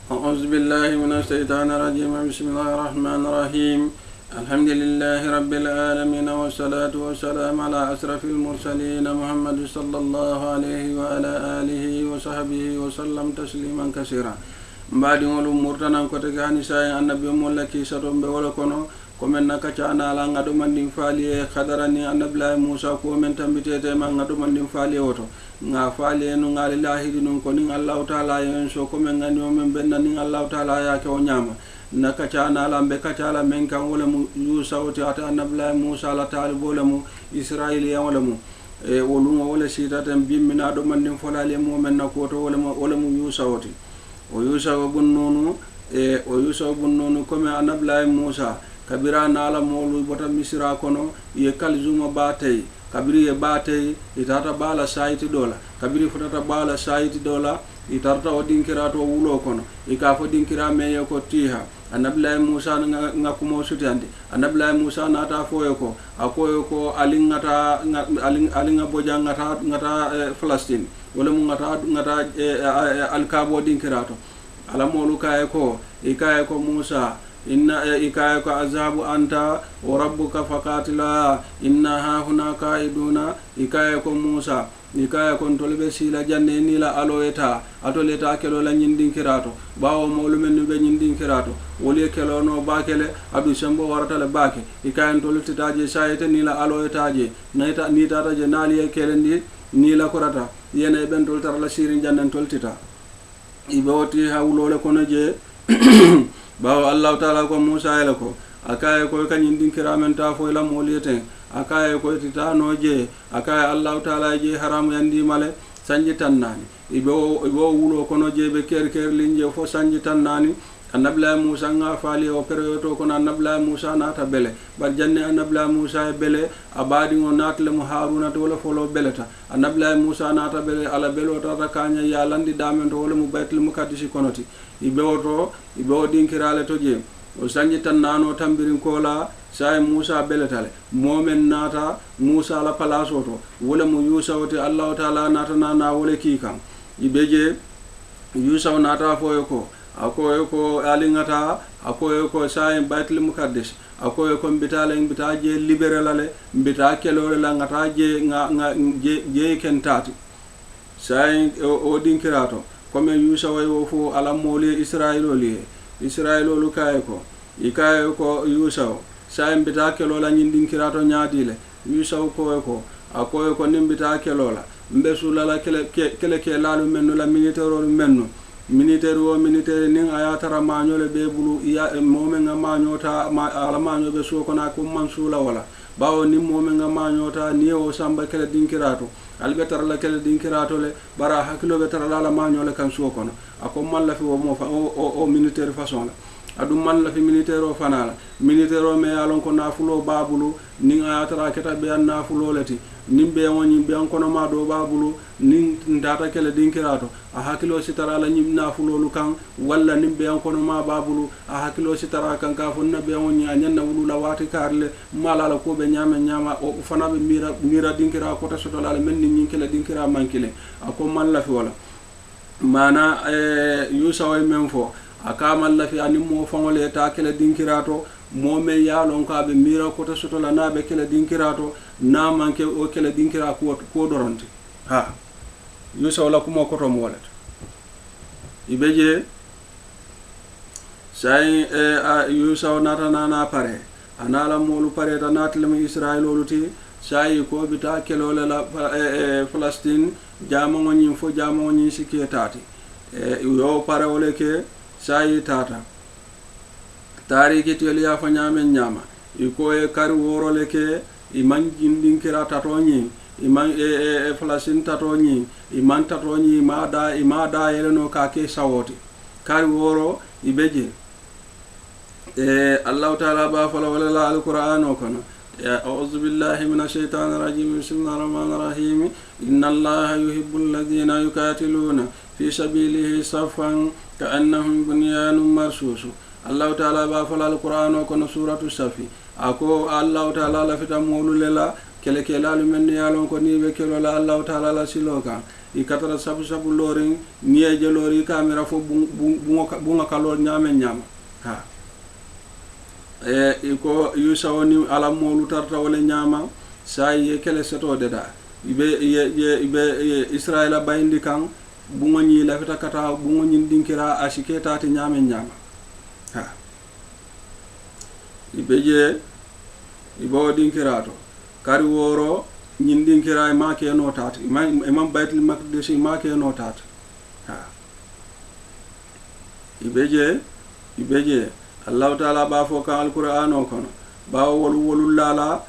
أعوذ بالله من الشيطان الرجيم. بسم الله الرحمن الرحيم. الحمد لله رب العالمين والصلاة والسلام على أشرف المرسلين محمد صلى الله عليه وعلى آله وصحبه وسلم تسليما كثيرا. بعد ولو مرتنا كتغاني ساي النبي مولكي سرم بولكونو كمن نكاچانا لا ngado mandin faali khadarani annabla Musa ko men tambitete ma ngado mandin faali woto nga faali no ngali lahidi non ko nin Allah taala yen so ko men ngani o men benna nin Allah taala ya ke o nyama nakaچانا la be kacala men kan wala mu Yusa woti ata annabla Musa la talibo la mu Israiliya wala mu e woluma wala sitaten bimmina do mandin folale mo men nakoto wala mu Yusa woti o Yusa bunnonu o Yusa bunnonu ko me annabla Musa kabira nala molu bota misira kono ye kalzuma batay kabiri ye batay itata bala saiti dola kabiri futata bala saiti dola itarta o dinkirato wulo kono ika fo dinkira me ko tiha annabla Musa ngakumo sutandi annabla Musa nata foyo ko akoyo ko alinga boja ngata Palestine wala mu ngata alkabo dinkirato ala molu kay ko ikaye ko Musa inna ikayako azabu anta wa rabbuka faqatila inna ha huna qaiduna ikayako Musa ikayako tolbe sila janne ni la aloeta atoleta kelo la nyindin kirato bawo mawlu men be nyindin kirato woli kelo no bakele adu sembo warata le bake ikayan tolita je sayete ni la aloeta je naita ni tata je nali kelendi ni la korata yene ben toltar la sirin jannan toltita iboti hawlole kono je bawo Allah taala ko Musa ela ko akaye ko kanyin dinkiramen ta fo la moliyete akaye ko titano je akaye Allah taala je haram yandi male sanji tannani ibo wulo kono je be ker linje fo sanji tannani annabla Musa nga faali o periodo ko annabla Musa nata bele bar janne annabla Musa bele abadi ngo natle mo Haruna to wala folo beleta annabla Musa nata bele ala belo tata kanya ya landi damen to wala mu baytul mukaddisi konoti ibe dinkirale to je o sanji tannano tambirin kola say Musa beletale momen nata Musa la palaso to wala mu Yusa wote Allah taala nata na wala kikan ibeje Yusa nata foyo ko akoyo ko alingata akoyo ko say baytul mukaddis akoyo ko bitaje liberalale bita kelole la ngata je je kentati say o dinkirato comme Yusa way wo fu ala moli Israilolu kaye ko Yusa say bita kelola nyindin kirato nyaadile Yusa ko akoyo ko nimbita kelola mbesula la kele lalu menno la militaire nin ayatara mañole be bulu ya momen nga mañota ala maño be so kona ko mansula wala bawo ni momen nga mañota ni o samba kele dinkirato albetar la kele dinkirato le bara hakilo betar la mañole kan so kono ako malla fi wo mo fa o militaire façon la adum man la fi militaire o fanala militaire o me alon ko nafulo babulu nin ayatara keta be nafulo leti nimbe woni be an kono ma do babulu nin ndata kele dinkirato a hakilo sitara la nyim nafulolu kan walla nimbe an kono ma babulu a hakilo sitara kan ka fonna be woni anyanna wulu la wati karle mala la ko be nyama o fana be mira dinkira ko ta soto la men nin kele dinkira mankile ako man la fi wala mana Yusa way men fo akamal la fi animo fangole ta kele dinkirato mome yalon ka be mira ko ta soto la na be kele dinkirato na manke o kele dinkira ko doronte ha Yusa wala kuma ko to mo wala ibeje say Yusa nata na pare anala molu pare ta natle mu Israilolu ti say ko bita kelole la Palestine jamo ngoni fo jamo ngoni siketati yo pare wala ke say tata tariki teliya fa nyama iko kar woro leke iman jindin kira tatoni iman Palestine tatoni iman tatoni imada yeleno ka ke sawoti kar woro ibeje Allah taala ba fala wala alquran kono a'udhu billahi minash shaitanir rajim bismillahir rahmanir rahim innallaha yuhibbul ladhina yuqatiluna fi sabilihi saffan ka'annahum bunyanun marsus Allah taala ba fala alquran kono suratu safi ako Allah taala la fitam molu lela kele lalu men yalon ko ni be kelo la Allah taala la siloka i katara sabu sabu lorin niyeje lori kamera fo bunga kalor nyama ha iko yusawo ni ala molu tarta wala nyama say kele seto deda ibe israila bayndi kan bunga nyi lafita kata bunga nyi dinkira ashiketa ti nyama ha ibeje ibo dinkirato kari woro nyin dinkira ma ke no tat imam baitul maqdis ma ke no tat ha ibeje Allah taala ba fo ka alquran o kono ba wolu lala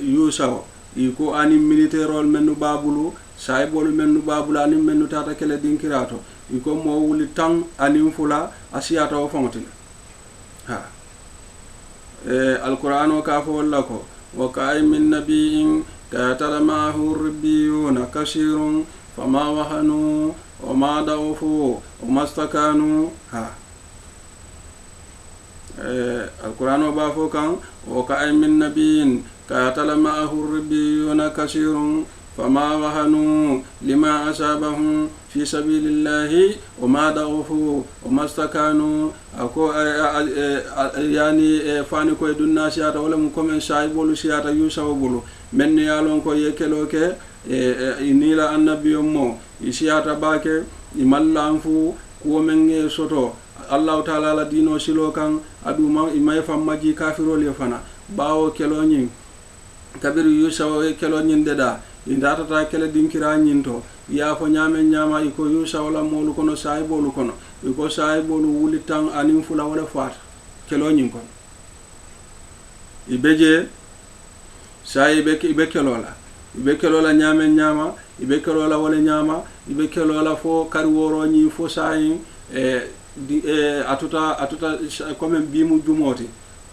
yusaw iko ani militaire mennu babulu saybolu mennu babulu ani mennu tata kele dinkirato iko mo wuli tan ani fula asiyata o fongotil ha alquran o ka fo lako wa ka'ay min nabiyyin qatala ma'ahu rabbiyuna kashirun fama wahanu wa ma da'ufu wa mastakanu ha القرآن بافوكان وكأي من نبي قاتل معه الربيون كثير فما وهنوا لما أصابهم في سبيل الله وما ضعفوا وما استكانوا أكو يعني فاني كوي دنا سياتا ولا مكمن شايبولو سياتا يوسف بولو من يالون كو يكلوك نيلا النبي مو سياتا باكي يملانفو كو من سوتو Allah taala la dino silo kan adu may fam maji kafirol yefana bawo kelo nyin kabiru yusaw kelo nyin deda indata ta kele dinkira nyinto ya fo nyame nyama iko yusaw la molu kono saybolu kono iko saybolu wulitan anim fula wala fat kelo nyin kon ibeje saybe ibe kelola nyame nyama ibe kelola wala nyama ibe kelola fo kari woro nyi fo sayin atuta comme bimu jumoti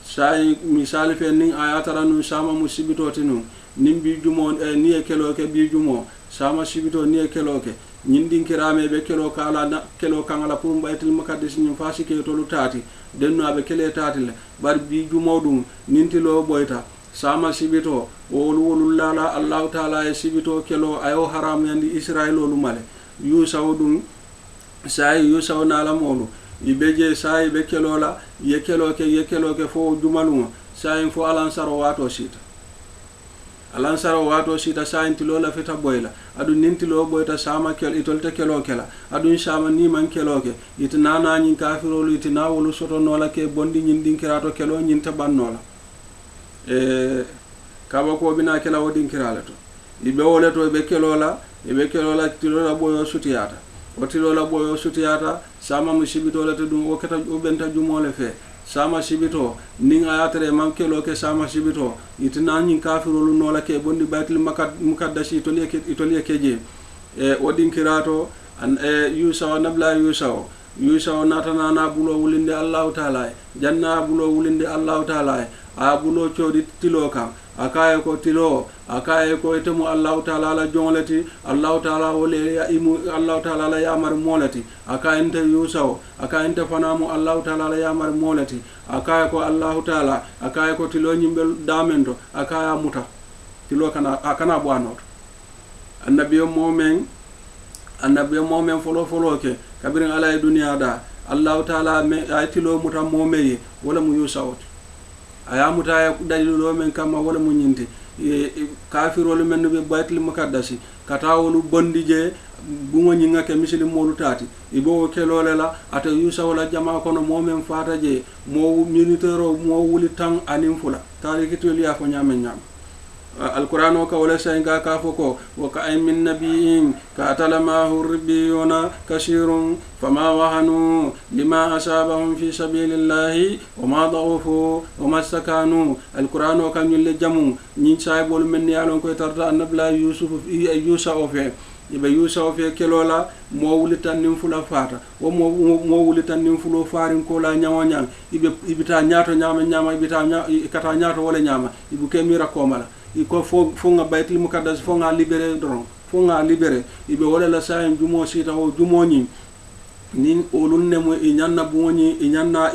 say misali fe nin ayatara nu sama musibitoti nu nin bi jumo ni e keloke bi jumo sama sibito ni e keloke nyindin kirame be kelo kala na kelo kangala pour baytul maqdis nyum fasi ke to lutati denno abe kele tati le bar bi jumo dum nintilo boyta sama sibito wolu lala allah taala e sibito kelo ayo haram yandi israelo lu male yu sawdum say yusaw na la molu ibeje say be kelola ye keloke fo jumaluma say fo alansaro wato sita say tilola feta boyla adu nintilo boyta sama kel itolte kelokela adu sama ni man keloke itnana nyin kafirolu itnawolu soto nola ke bondi nyin dinkirato kelo nyin tabannola kaba ko bina kela wodin kiralato ibe woleto be kelola tilola boyo sutiyata otilola boyo sutiyata sama musibito la tudum o keta o benta jumole fe sama sibito ning ayatre man kelo ke sama sibito itina nyin kafirolu nola ke bondi baitul muqaddasi itoliye keje odin kirato an yusa nabla yusa natana na bulo wulinde allah taala janna bulo wulinde allah taala a bulo chodi tiloka akaye ko tilo akaye ko etemu allah taala la jongleti allah taala wole ya imu allah taala la yamar molati akaye ente yusaw akaye ente fanamu allah taala la yamar molati akaye ko allah taala akaye ko tilo nyimbel damendo akaya muta tilo kana bwanoto annabiyo momen folo ke kabirin ala dunya da allah taala me ay tilo muta momeye wala mu yusawti ayamuta ya dalilo men kama wala mu nyinti kafirolu men be baitul muqaddasi katawolu bondije bungo nyinga ke misili molu tati ibo kelole la ata yusa wala jama kono momen fata je mo militero mo wuli tan anim fula tariki to liya ko nyame القرآن وكولا سينكا كافوكو وكأي من نبي قاتل معه الربيون كثير فما وهنوا لما أصابهم في سبيل الله وما ضعفوا وما استكانوا القرآن وكان يلجمو نين سايبول من يالون كوي ترتا النبلا يوسف ibe yusaw fe kelola mo wulitan nim fula fata wo mo wulitan nim fulo farin ko la nyawanya ibita nyaato nyama ibita kata nyaato wala nyama ibu kemira komala iko fo nga baitul muqaddas fo nga libéré dron fo nga libéré ibe wala la sayem jumo sita o jumo nyi nin olunne mo inyanna buŋoñi inyanna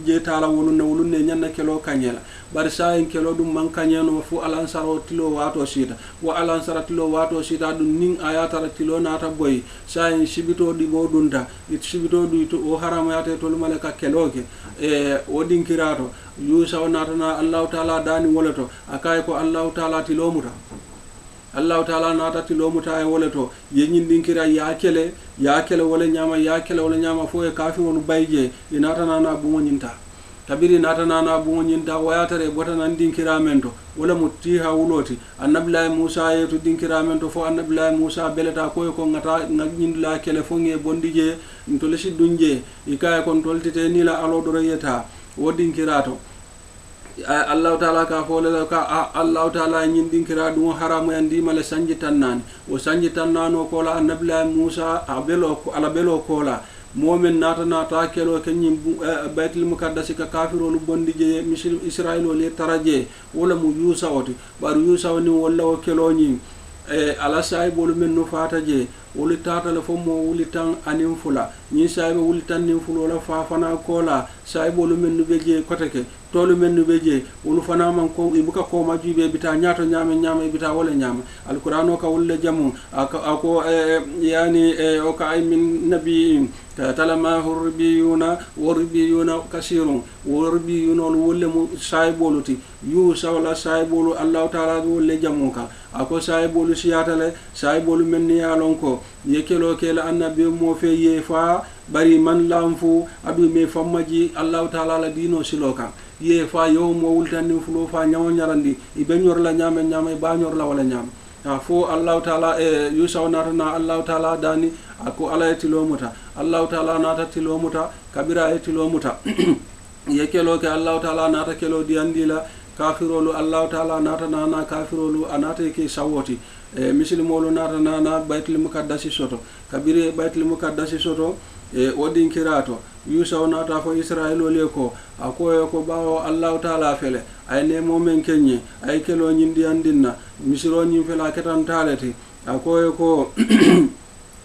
je tala wolunne wolunne inyanna kelo kañela bari sa en kelo ɗum man kañeno fu alansaro tilo wato sita wo alansara tilo wato sita ɗum nin ayatara tilo nata boyi sa en sibito ɗi bo ɗunta sibito ɗi to o haramayate tolumale ka keloke o ɗinkirato yusa o natana allahu taala dani wole to akaye ko allahu taala tilomuta allahu taala nata tilomuta e wole to yeñin ɗinkira yakele wole ñama fo e kafirolu bayje i natanana buŋoñinta kabiri natanana buŋoñinta wayatare botanan ɗinkira men to wala mo tiha wuloti annabilahi musa ye to ɗinkira men to fo annabilahi musa beleta koye ko ngata ñindula kele fo ŋe bondi je ntole siddun je i kaye kon toltite nila aloɗoro yeta wo ɗinkira to allahu taala ka folela ka allahu taala ñin ɗinkira ɗum haramu yan ndimale sanji tannani o sanji tannano kola annabilahi musa ala belo kola momin nata kelo keñin baytul mukaddasi ka kafirolu bondi je misil israilol ye tara je wala mu yusa oti ɓaru yusa ni walla o keloñin ala sayibolu men no fata je woli tatale fo mo wuli tan anin fula ñin sayibe wuli tan nin fulola fa fana kola sayibolu men no ɓe je koteke tolu men no ɓe je wolu fana man ko ibuka koma juɓe bita ñato ñama bita wala ñama alquran o ka wolle jamu ako yani o ka ay min nabiin talamahu rubiyuna wa rubiyuna kasirun wa rubiyuna wolle mu sayibolu ti yusa wala sayibolu allahu taala wolle jamu ka ako sayibolu siyatale sayibolu men ni yalon ko yekelo kela annabi mo fe ye fa bari man lamfu adu me fammaji allahu taala la dino siloka ye fa yo mo wultani fulo fa nyawo nyarandi ibe nyorla nyama ba nyorla wala nyama fo allahu taala yusa natana allahu taala dani ako ala etilomuta allahu taala nata tilomuta kabira etilomuta yekelo ke allahu taala nata kelo diandila kafirolu allahu taala nata nana kafirolu anata ke sawoti misilmolu nata nana baytul mukaddasi soto kabire baytul mukaddasi soto wodin kirato yusa nata fo israilol ko akoye ko bawo allahu taala fele ay nemo men kenye ay kelo nyindi andinna misiro nyin fela ketan taleti akoye ko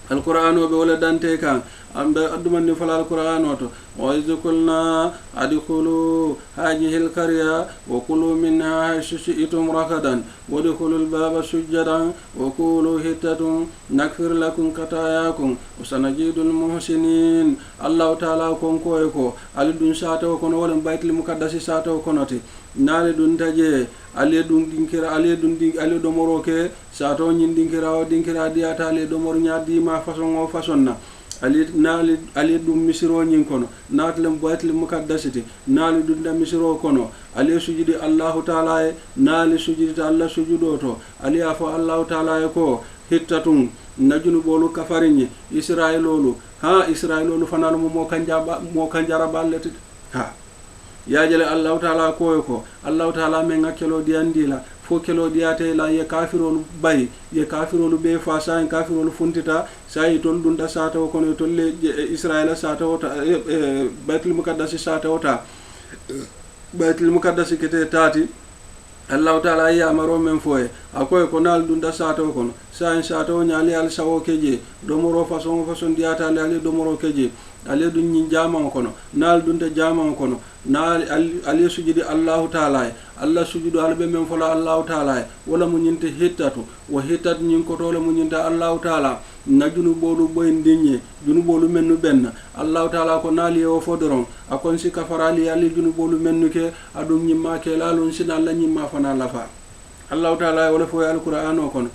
alqur'ano be wala dante kan ambe addumanni fala alqur'ano to wa izkulna adkhulu hadhihi alqarya wa kulu minha shi'tum rakadan wa adkhulul baba sujadan wa qulu hitatun nakfir lakum khatayakum wa sanajidul muhsinin allah taala kon ko alidun sato kono wala baytul muqaddasi sato konoti naale dun taje ale dun dinkira ale do moroke sato nyin dinkira o dinkira diata ale do mor nyaadi ma façon na ali dum misiro nyin kono natlem baytul muqaddasiti naali dum da misiro kono ali sujudi allah taala naali sujudi allah sujudo to ali afa allah taala ko hittatun najunu bolu kafarinye israilolu fanal mo kanjara balleti yajele allahu taala ko allahu taala men ngakkelo diandila fo kelo diyate la ye kafirolu bayi ye kafirolu be fa sa en kafirolu funtita sayi tol dun da sata ko no tolle israila sata wota baytul muqaddas sata wota baytul muqaddas kete tati allahu taala ya maro men foye akoy ko nal dun da sata ko no sa en sata o nyali al sawo keje do moro façon diyata ale do moro keje ale dun nyi jama ko no nal dun ta jama ko no na ali sujudi allahu taala allah sujudu albe men fola allahu taala wala mu nyinte hittatu wa hittat nyin ko tole mu nyinta allahu taala na junubolu boy ndinye junubolu mennu benna allahu taala ko nali o fodoron akon si kafarali ali junubolu mennu ke adum nyimma ke lalun sin allah nyimma fana lafa allahu taala wala fo alquran o kon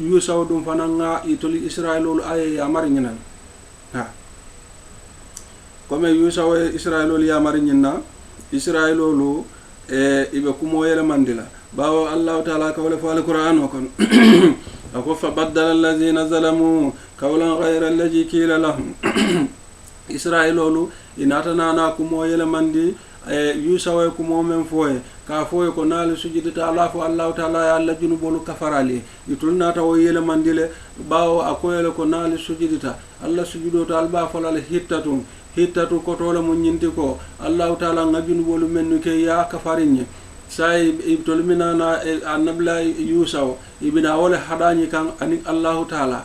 yusaw dum fananga itoli israilol ay amari nyinal comme yusaw israilol ya mari nyinna israilolu ibe kumo yele mandila bawo allahu taala ka wala fo alquran o kon ako fa baddala allazina zalamu qawlan ghayra allazi qila lahum israilolu inata nana kumo yele mandi yusaw kumo men foye ka foye ko naali sujudita ala fo allahu taala ya alla junubolu kafarali itulna ta o yele mandile bawo akoyele ko naali sujudita alla sujudo to alba falal hittatu ko tole mun nyinti ko allahu taala ngajunu bolu mennu ke ya kafarinye sai tolmina na annabla yusaw ibina wala hadani kan ani Allah taala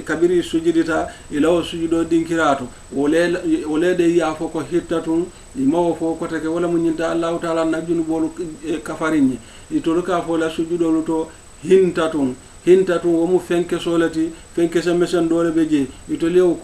kabiri sujudita ilaw sujudo dinkirato wole de ya foko hittatun imawo fo ko take wala munyinta Allah taala najunu bolu kafarinni itoluka fo la sujudo luto hintatun womu fenke solati fenke semesen dole beje itolewo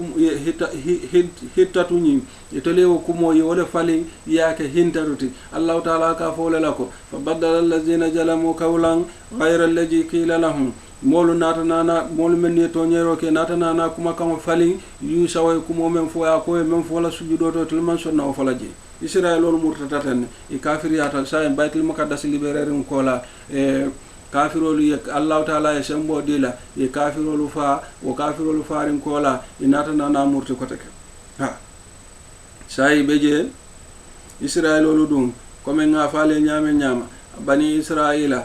hittatuni itolewo kumo wole fali yake hintatuti Allah taala ka fo lako fa badala allazina jalamu qawlan ghayra allazi qila lahum molu natanana molu men to nyero ke natanana kuma kam fali yu saway kumo men fo ya ko men fo la sujudo to tilman sonna o falaje Israel lol murtataten e kafiriyata sa en baytul muqaddas libererin kola kafirolu ye Allah taala e sembo dila e kafirolu fa o kafirolu farin kola natanana murti kotake ha sai beje Israel lolu dum comme nga fale nyama bani Israila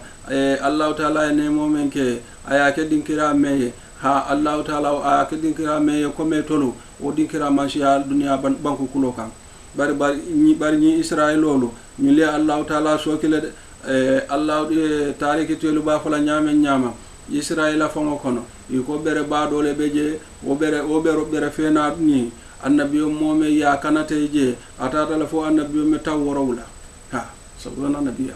Allah taala ne momen ke aya ke dinkira meye ha Allah taala aya ke dinkira meye comme tolu o dinkira mashiya dunya banku kulo kan bari ni Israel lolu ñu le Allah taala sokile Allah tariki telu ba fala nyama Israila fango kono iko bere ba dole beje o bere fena ni annabiyo mome ya kanate je atata la fo annabiyo me tawrawla ha sabuna annabiyo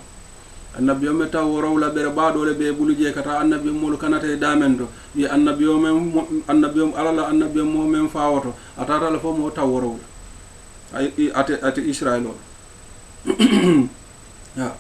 annabiyo me tawrawla bere ba dole be buluje kata annabiyo mol kanate damendo yi annabiyo alala annabiyo mome fawoto atata la fo mo tawrawla ay ate Israelo ha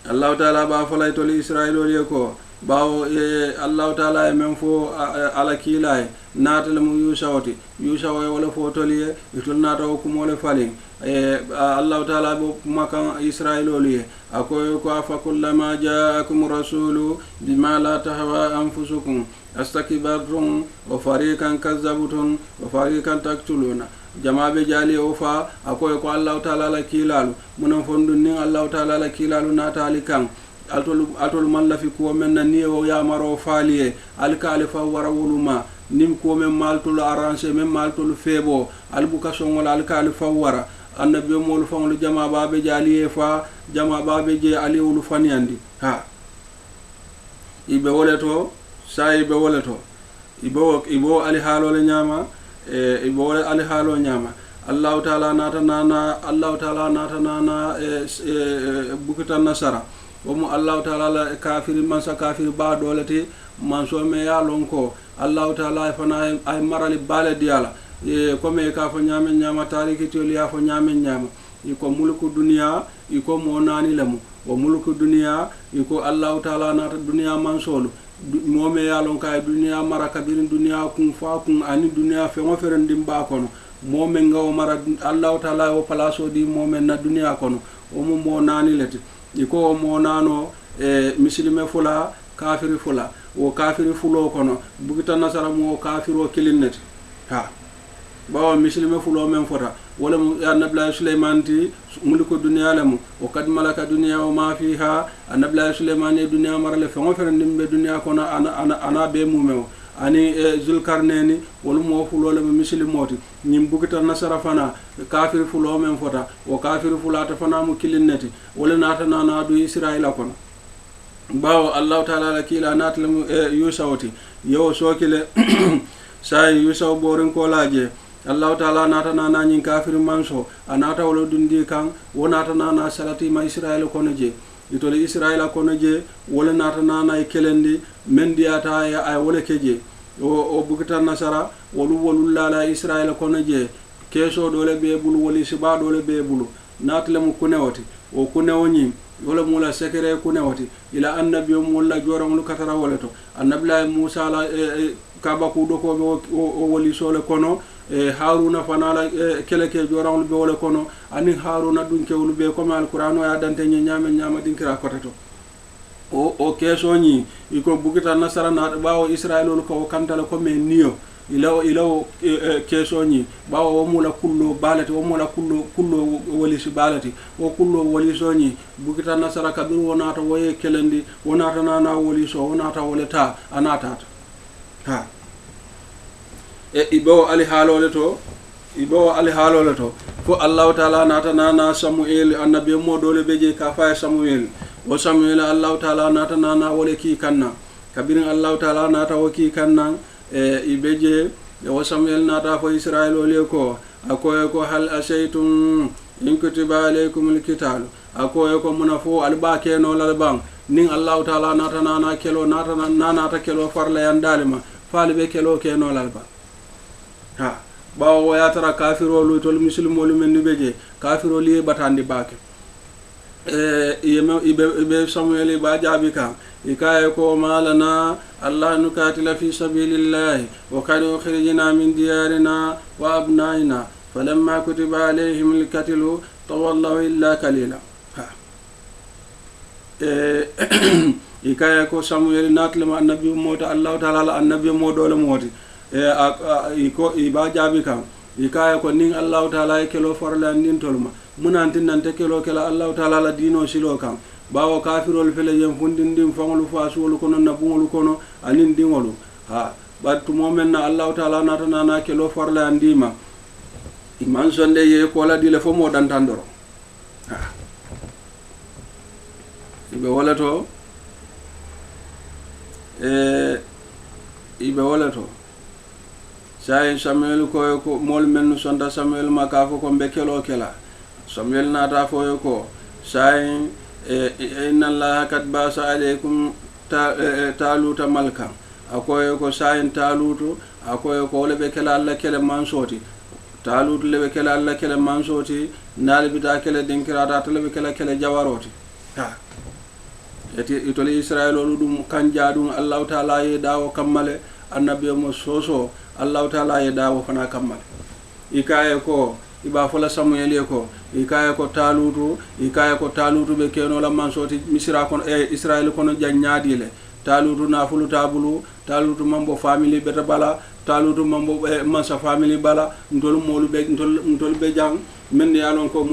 Allah taala ba falay to Israelo ko bawo Allah taala men fo ala kilay natal mu yusawti wala fo toliye itul nata ko mo le fali Allah taala bo makan Israelo liye akoy ko afa kullama jaakum rasulu bima la tahwa anfusukum astakbartum wa fariqan kazzabtum wa fariqan taqtuluna jamabe jali o fa akoy ko Allah taala la kilalu munan fondun ni Allah taala la kilalu natali kan atol man la fi ko men ni o ya maro faliye alkali fa wara wuluma nim ko men maltul arranger men maltul febo albukason wala alkali fa wara annabi mol fa lu jama babe jali fa jama babe je ali wulu faniandi ha ibe woleto sai be woleto ibo ali halole nyama ibo wole ali halo nyama Allah taala nata nana bukutan nasara womo Allah taala la kafiri mansa kafiri ba dolete manso me ya lonko Allah taala fana ay marali bale diala comme ka fo nyama tariki toli ya fo nyama iko mulku dunya iko monani lamu o mulku dunya iko Allah taala nata dunya mansolu mome ya lonka dunya mara kabirin dunya kun fa kun ani dunya fe mo feren dimba kono mome ngaw mara Allah taala o palaso di mome na dunya kono o mo monani leti iko mo nano muslime fula kafiri fula o kafiri fulo kono bugita nasara mo kafiro kilinneti ha bawo muslime fulo men fota wala annabla Sulaiman ti mulku dunya lamu o kad malaka dunya wa ma fiha annabla Sulaiman e dunya marale fe mo fere ndimbe dunya kono ana be mumewo ani Zulkarnaini wala mo fulo le muslimoti nyim bugita nasara fana kafir fulo men fota o kafir fulata fana mu kilinneti wala nata nana du Israila kono bawo Allah taala la kila natlamu yusawti yo sokile sai yusaw borin ko laje Allah taala nata nana nyin kafir manso anata wala dundi kan wonata nana salati ma Israila kono je itole Israila kono je wala nata nana e kelendi mendiata ya ay wala keje o bugita nasara wolu lala Israila kono je keso dole be bulu wali siba dole be bulu natle mu kunewoti o kunewoni wala mula sekere kunewoti ila annabiyo mulla joram katara wala to annabla Musa la kaba ku doko o wali sole kono Haruna fanala keleke joram be wala kono ani Haruna dun kewlu be ko mal Qur'ano ya dante nyama dinkira kotato o keso ni iko bugita nasara na bawo Israel ko kantala ko men niyo ilaw keso ni bawo mula kullo balati o mula kullo wali si balati o kullo wali so ni bugita nasara kabir wonata woye kelendi wonata nana wali so wonata woleta anata ha ibo ali halole to ibo ali halole to fo Allah taala nata nana Samuel annabi mo dole beje ka fa Samuel o Samuel Allah taala nata nana wole ki kanna kabirin Allah taala nata woki kanna ibeje o Samuel nata fo Israel ole ko akoye ko hal asaytum in kutiba alaykumul qital akoye ko munafo alba keno lalbang nin Allah taala nata nana kelo nata nana ta kelo farla yandalima faalibe kelo keno lalba ha bawo yatara kafirolu tol muslimolu men beje kafirolu e batandi bake ibe Samuel ba jabi kan ikaye ko malana Allah nukatila fi sabilillahi wa qad ukhrijna min diyarina wa abnaina falamma kutiba alayhim alqatlu tawallaw illa qalila ikaye ko Samuel natlema annabi mota Allah taala annabi mo dole moti iko iba jabi kan ikaye ko nin Allah taala kelo farla nin tolma munantin nante kelo kala Allah taala la dino silo kan bawo kafirol fele yen fundindim fangolu fasulu kono nabungolu kono anin dingolu ha battu momen na Allah taala nata nana kelo farla andima iman sonde ye ko la dile fo mo dantandoro ha ibe wala to ibe wala to say Samuel ko mol men sonda Samuel makafo ko be kelo kela Samuel nata fo ko say inna allaha kad basa alaykum taluta malkan akoye ko sayin talutu akoye ko lebe kala alla kele mansoti talutu lebe kala alla kele mansoti nal bita kele dinkirata lebe kala kele jawaroti ha eti itoli Israel dum kanja dum Allah taala ye dawo kammale annabi mo soso Allah taala ye dawo fana kammale ikaye ko iba fola Samuel ko ikaye ko talutu be keno la mansoti misra kon Israel kono janyaadile talutu na fulu tabulu talutu mambo family beta bala talutu mambo mansa family bala ndol molu be jang men yalon ko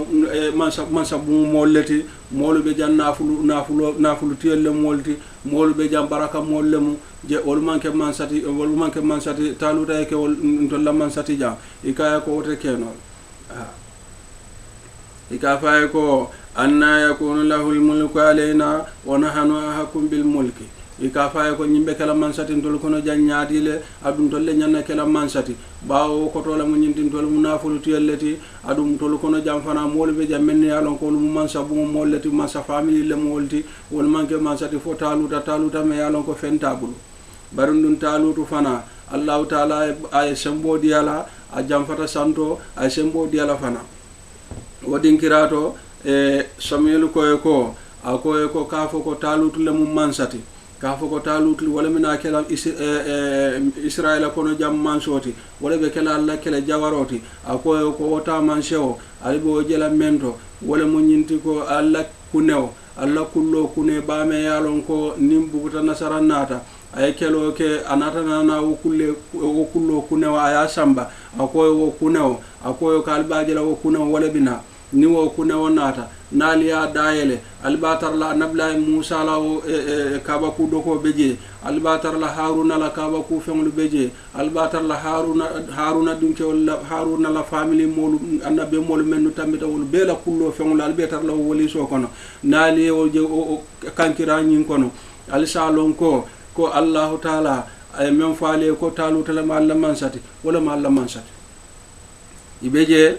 mansa bu molleti molu be jan nafulu tiyelle molti molu be jam baraka mollemu je ol manke mansati taluta ke ndol la mansati jang ikaye ko wote keno ikafaye ko anna yakunu lahu almulku alayna wa nahnu ahkum bil mulki ikafaye ko nyimbe kala mansati ndol kono janyaadile adum tolle nyanna kala mansati bawo ko tola mu nyindin tol munafulu tiyelleti adum tol kono jam fana molbe jam men yalon ko mu mansa bu molleti mansa family le molti wol manke mansati fo taluta me yalon ko fentabulu barundun talutu fana Allah taala ay sembo diala a jam fata santo ay sembo diala fana wodinkirato Samuel koye ko akoye ko kafo ko talutu le mum mansati kafo ko talutu wala mina kala Israel kono jam mansoti wala be kala alla kala jawaroti akoye ko wota mansewo alibo jela mento wala mo nyinti ko alla kunew alla kullo kune bame yalon ko nimbuta nasaranata ay kelo ke anata nana wo kullo kunew aya samba akoye wo kunew akoye kalbaje la wo kunew wala bina ni wo kunew nata naliya dayele albatar la nabla Musa la kaba ku doko beje albatar la Haruna la kaba ku femlu beje albatar la Haruna dunke wala Haruna la family molu annabe molu mennu tambita wol bela kullo femlu albatar la woli so kono nali o je kankira nyin kono alisalon ko Allah taala ay men faale ko talu tala mal mansati wala mal mansati ibeje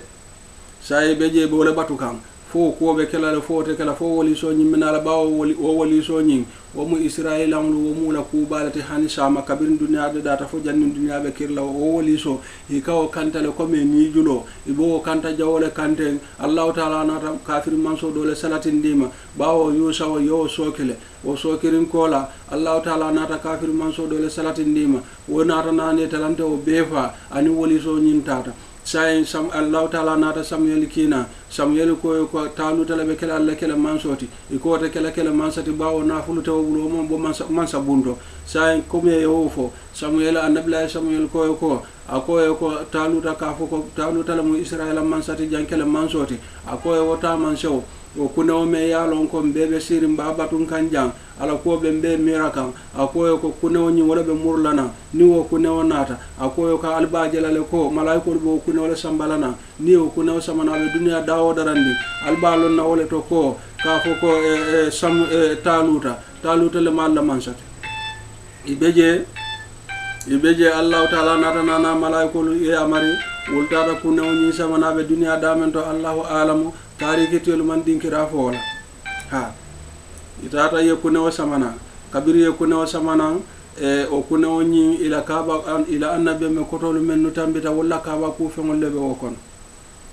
say beje bo wala batukan fo ko be kala fo te kala fo woli so nyi minala bawo woli so nyi wo mu Israel amlu wo mu la ku balati hani sama kabir dunya de data fo jannin dunya be kirla wo woli so e kawo kantale ko me ni julo ibo kanta jawole kanten Allah taala nata kafir manso dole salatin dima bawo yusa yo sokele o sokirin kola Allah taala nata kafir manso dole salatin dima wo nata nane talante o befa ani woli so nyin tata say Allah taala nata Samuel kina Samuel ko talu tala be kala alla kala mansoti iko ta kala mansati bawo na fulu taw bulo mom bo mansa bundo say ko me yofo Samuel annabla Samuel ko akoye ko talu ta ka fo ko talu tala mu Israel mansati jankela mansoti akoye wota manso o kunewo me yalon ko bebe sirim babatun kanjang ala ko be be mirakan akoyo ko kunewo ni wala be murlana ni wo kunewo nata akoyo ka albaje lale ko malaiko bo kunewo sambalana ni wo kunewo samana be duniya dawo darandi albalon na wala to ko ka fo ko sam taluta le malla mansate ibeje Allah taala nata nana malaiko e amari wultata kunewo ni samana be duniya damen to Allahu alamu tarikitelu man dinkira fo wala ha itata ye kunewo samana kabiri ye kunewo samana o kunewo ñi ila kaba ila annabi me kotolu men no tambita walla kaba ku fengol lebe o kon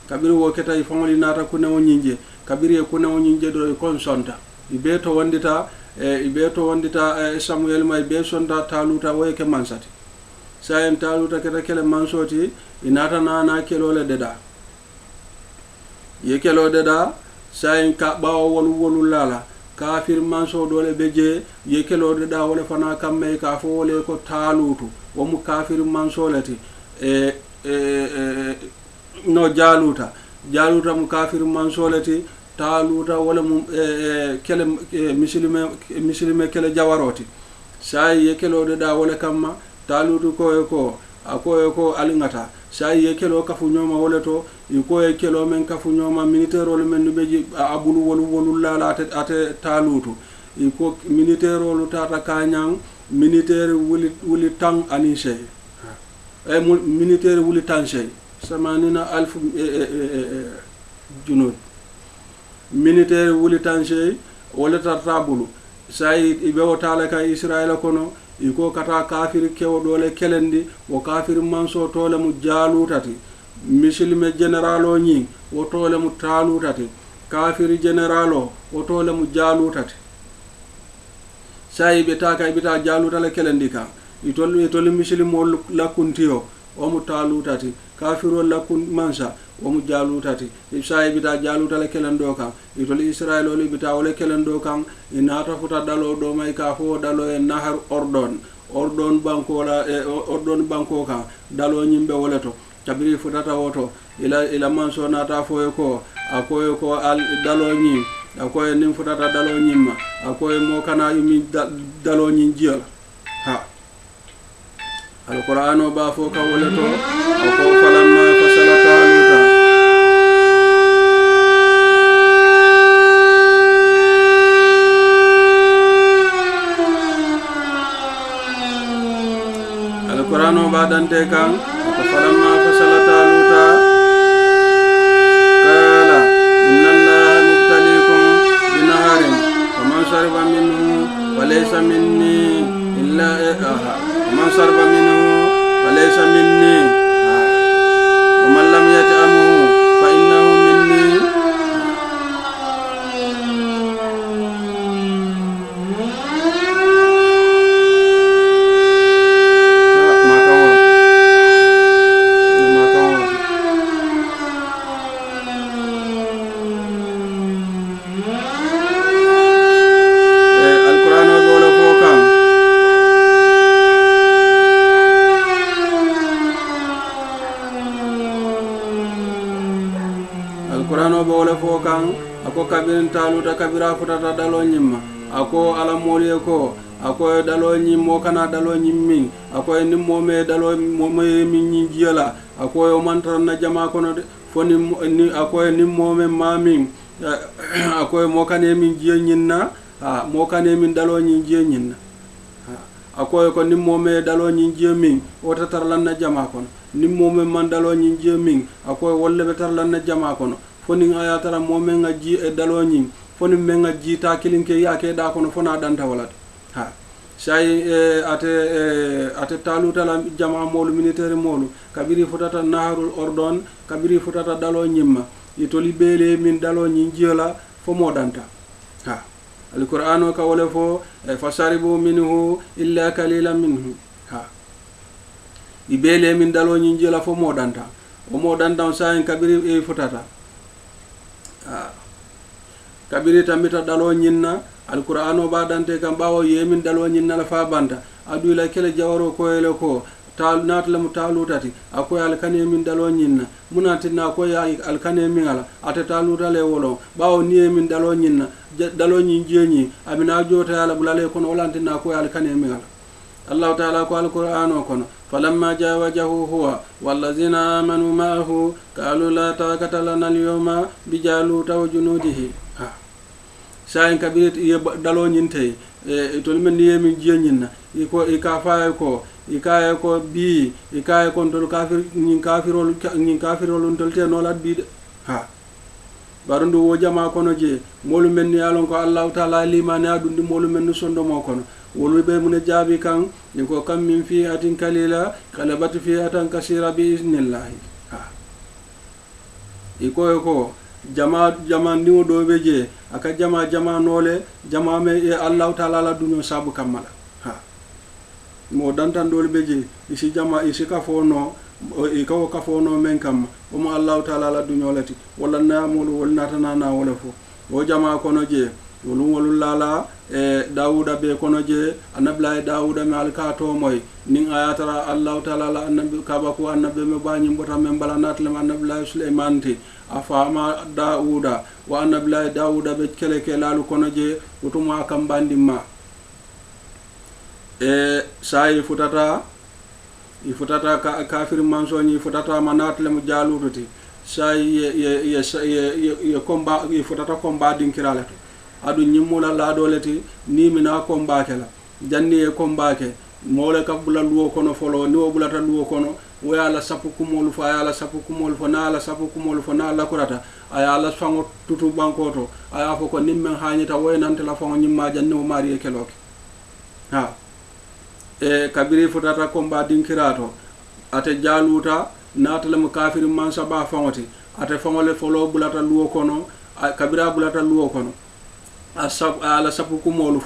kabiri wo keta fengol nata kunewo ñinje kabiri ye kunewo ñinje do kon sonta ibe to wondita Samuel may be sonta taluta wo ke mansati sayen taluta keta kele mansoti inata nana kelole deda ye kelo deda sayen ka bawo wolu lala kafir manso dole beje ye kelo deda wala fana kamme ka fo wole ko talutu wo mu kafir manso lati no jaluta mu kafir manso lati taluta wala mu kele muslime kele jawaroti say ye kelo deda wala kamma talutu ko alingata say ye kelo kafu nyoma wala to iko ye kelo men kafu nyoma militaire men beji abulu wolu lala ate talutu iko militaire tata kanyang militaire wuli tang anise militaire wuli tanshe samanina alf junud militaire wuli tanshe wala tartabulu say ibe o tala ka Israel kono iko kata kafir kewo dole kelendi wo kafir manso tole mu jalutati muslime generalo ñi wo tole mu talutati kafir generalo wo tole mu jalutati say be taka ibita jalutale kelendi ka itol muslimo lakuntiyo o mu talutati kafiro lakun mansa o mu jalutati say bita jalutale kelendo ka itol Israel li bita wala kelendo kan inata futa dalo do may ka fo dalo e nahar ordon banko kan dalo nyimbe wala to tabiri futata woto ila manso nata fo ko akoy ko al dalo nyim akoy nim futata dalo nyimma akoy mo kana yumi dalo nyin jial ha alqur'ano ba fo ka wala to ko falamma fasala taluta alqur'ano ba dante kan ko falamma fasala taluta qala inna allaha mubtaliikum binaharin faman shariba minhu walaysa minni illa man shariba minhu walaysa minni wa man lam yat'amhu fa innahu minni ako kabirin taluta kabira futata dalo nyimma ako ala moli ko ako dalo nyimmo kana dalo nyimmin ako ni moome dalo moome min jiala ako yo mantar na jama kono foni ni ako ni moome mamin ako mo kane min jiya nyinna mo kane min dalo nyin jiya nyinna ako ko ni moome dalo nyin jiya min o tatar lan na jama kono ni moome man dalo nyin jiya min ako wolle betar lan na jama kono foni ayatara momen ngaji e daloni foni men ngaji ta kilinke yake da kono fona danta wala ha say ate taluta la jama molu militaire molu kabiri futata naharul ordon kabiri futata dalo nyimma itoli bele min dalo nyinjela fo modanta ha alqur'ano ka wala fo fasaribu minhu illa qalilan minhu ha ibele min dalo nyinjela fo modanta o modanta say kabiri futata kabiri tambita dalo nyinna alqur'ano ba dante kam bawo yemin dalo nyinna la fa banda adu la kele jawaro ko ele ko tal natlem talutati akoy alkane min dalo nyinna munatina akoy alkane min ala ate taluta le wolo bawo niye min dalo nyinna dalo nyin jeni abina jota yala bulale kono walantina akoy alkane min ala Allah ta'ala ko alqur'ano kono falamma jawajahu huwa wallazina amanu ma'ahu qalu la taqata lana al-yawma bijaluta wa junudihi sayin kabiret ye dalo nyinte to men niye min jenina iko ikafa ko bi ikaye kon tol kafir nyin kafirol tol te no lat bi ha barundo wo jama kono je molu men ni alon ko Allah ta'ala limani adundi molu men sondo mo kono wolu be mun jaabi kan ko kam min fi atin kalila kalabat fi atan kasira bi iznillah ha iko jama ndiwo do be je aka jama nole jama me Allah ta'ala la dunyo sabu kamala ha mo dantan dol be je isi jama isi ka fono ikaw ka fono men kam o mo Allah ta'ala la dunyo lati wala na mo wala natana na wala fo o jama kono je wolu lala Dawuda be kono je anabla Dawuda me alkato moy ning ayatara Allah ta'ala la annabi kabako annabi me bani mbota me balanatle annabi Sulaiman ti afama Dawuda wa annabi Dawuda be keleke lalu kono je utuma kam bandimma sai futata kafir mansoni futata manatle mu jalututi sai ye komba futata komba dinkirala adu nyimula la doleti ni mina kombake la janni e kombake mole kabula luwo kono folo ni obulata luwo kono wala sapu kumolu fa ala sapu kumolu fa na ala sapu kumolu fa na ala kurata aya ala fango tutu bankoto aya fo ko nimme hañita woynante la fango nyimma janni o mari e keloke ha kabiri futata komba dinkirato ate jaluta natale mo kafir man saba fangoti ate fangole folo bulata luwo kono kabira bulata luwo kono ala sapu kumolu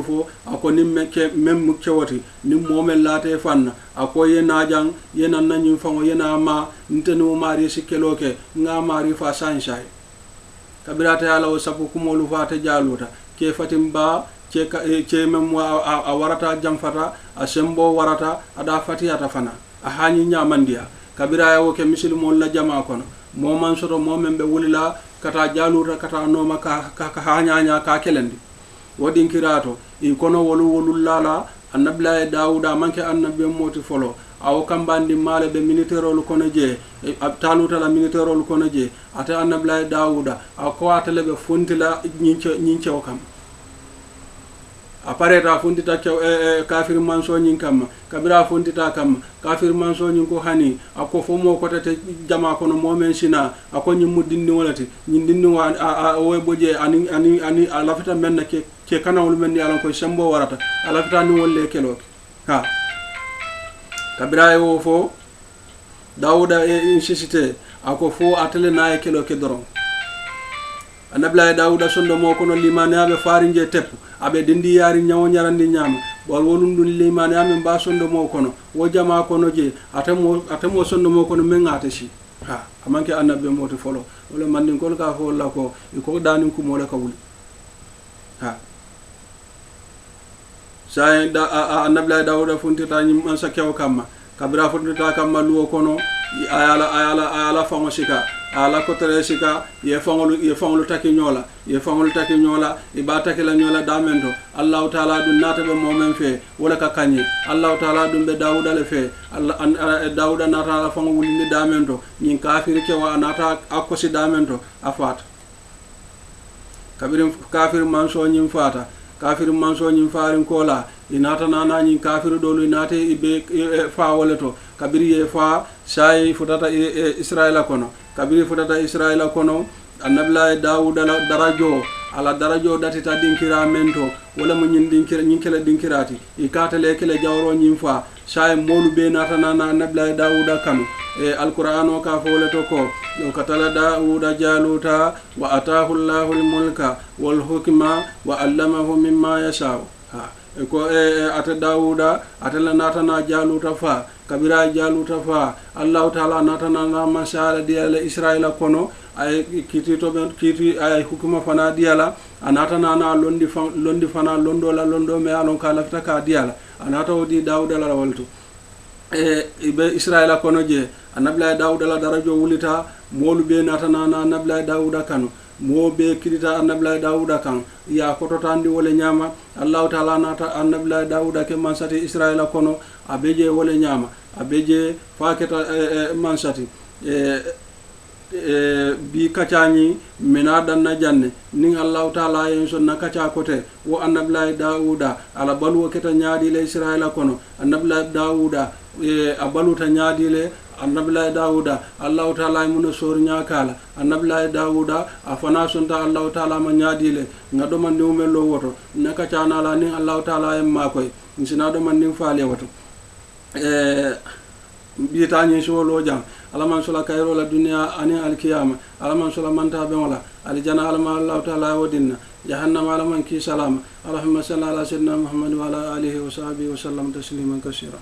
fo ako nimme ke mem kewoti nim momel late fanna ako yena jang yena nanyu fango yena ma ntenu mari sikeloke nga mari fa sanshay kabirata ala o sapu kumolu fa ta jaluta ke fatimba ke mem a warata jamfata a sembo warata ada fatiyata fana a hani nyamandiya kabira yo ke misilmol la jama kono moman soto momen be wulila kata jaluta kata noma ka hanyanya ka kelendi wodin kirato i kono wolu lala annabla Dawuda manke annabi moti folo aw kambandi male be militerol kono je taluta la militerol kono je ata annabla Dawuda ako atele be funtila nyinche okam apareta funtita kafir manso nyin kam kabira funtita kam kafir manso nyin ko hani ako fomo ko tete jama kono momen sina ako nyi muddindi walati nyi dindi wa o boje ani alafita menna ke kanawul men yalan ko sembo warata alafita ni wolle keloke ha kabira o fo Dawuda insisite ako fo atele na keloke doron anabla Dawuda sondo mo kono limane abe farinje teppu abe dindi yari nyawo nyarandi nyama bol wonum dun limane abe mba sondo mo kono wo jama kono je atemo sondo mo kono mengate shi ha amanke annabe moti folo wala mandin kol ka fo la ko iko danin ku mo la ka wuli ha sai da anabla Dawuda funti ta nyim man sakew kamma kabira funti ta kamma luwo kono ayala fango sika ala ko tere sika ye fangolu taki nyola iba taki la nyola damendo Allah taala dun nata be momen fe wala ka kanye Allah taala dun be Dawuda le fe Dawuda nata la fango wulini damendo nyin kafir ke wa nata akosi damendo afat kafir manso nyim fata kafir manso nyim farin kola inata nana nyin kafir dolu inate ibe fa waleto kabiri ye fa sai futata Israila kono kabiri futata Israila kono annabla Dawuda la darajo datita dinkira mento wala mo nyin kele dinkirati ikatale kele jawro nyin fa sai molu be nata nana annabla Dawuda kanu alqur'ano ka foleto ko katala Dawuda jaluta wa atahu Allahul mulka wal hukma wa allamahu mimma yasha ko ata Dawuda atala nata na jaluta fa kabira jaluta fa Allah taala nata na masala diala Israila kono ay kiti ay hukuma fana diala anata na londi fana londo me alon ka lafta ka diala anata odi Dawuda la waltu ibe israila kono je annabila dawuda la darajo wulita moolu be natanana annabila dawuda kanu mo be kirita annabila dawuda kan ya kototandi wole ñama allahu taala nata annabila dawuda ke mansati israila kono abeje wole ñama abeje faketa mansati bi kacañi mina danna janne nin allahu taala yen sonna kaca kote wo annabila dawuda ala baluwo keta ñaadile israila kono annabila dawuda a baluta ñaadile annabilahi dawuda allahu taala muna sor ñakala annabilahi dawuda a fana sonta allahu taala ma ñaadile nga ɗomandi umen lo woto naka canala nin allahu taala en makoy sina ɗomandin faale woto ɓiyitañi sowolo jang alaman sola kayrola duniya ani alkiyama alaman sola manta ɓeŋola aljana alama allahu taala wodinna jahannama alaman ki salama allahumma salli ala sayyidina muhammad wa ala alihi wa sahbihi wa sallam tasliman kasira